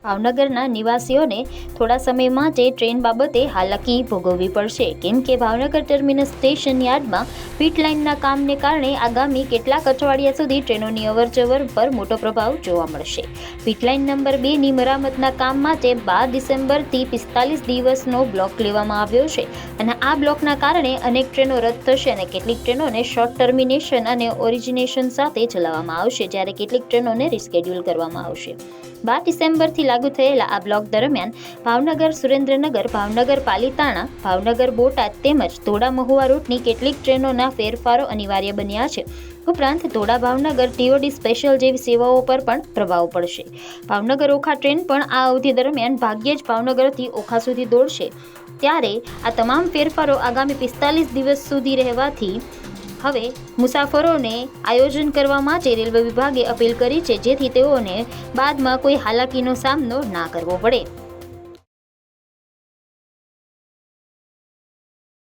ભાવનગરના નિવાસીઓને થોડા સમય માટે ટ્રેન બાબતે હાલાકી ભોગવવી પડશે, કેમ કે ભાવનગર ટર્મિનસ સ્ટેશન યાર્ડમાં પીટ લાઇનના કામને કારણે આગામી કેટલાક અઠવાડિયા સુધી ટ્રેનોની અવરજવર પર મોટો પ્રભાવ જોવા મળશે. પીટ લાઇન નંબર 2ની મરામતના કામ માટે 12 ડિસેમ્બરથી 45 દિવસનો બ્લોક લેવામાં આવ્યો છે અને આ બ્લોકના કારણે અનેક ટ્રેનો રદ થશે અને કેટલીક ટ્રેનોને શોર્ટ ટર્મિનેશન અને ઓરિજિનેશન સાથે ચલાવવામાં આવશે, જ્યારે કેટલીક ટ્રેનોને રિસ્કેડ્યુલ કરવામાં આવશે. 12 ડિસેમ્બરથી લાગુ થયેલા આ બ્લોક દરમિયાન ભાવનગર સુરેન્દ્રનગર, ભાવનગર પાલીતાણા, ભાવનગર બોટાદ તેમજ તોડા મહુવા રૂટની કેટલીક ટ્રેનોના ફેરફારો અનિવાર્ય બન્યા છે. ઉપરાંત તોડા ભાવનગર TOD સ્પેશિયલ જેવી સેવાઓ પર પણ પ્રભાવ પડશે. ભાવનગર ઓખા ટ્રેન પણ આ અવધિ દરમિયાન ભાગ્યે જ ભાવનગરથી ઓખા સુધી દોડશે. ત્યારે આ તમામ ફેરફારો આગામી 45 દિવસ સુધી રહેવાથી હવે મુસાફરોને આયોજન કરવા માટે રેલવે વિભાગે અપીલ કરી છે, જેથી તેઓને બાદમાં કોઈ હાલાકીનો સામનો ના કરવો પડે.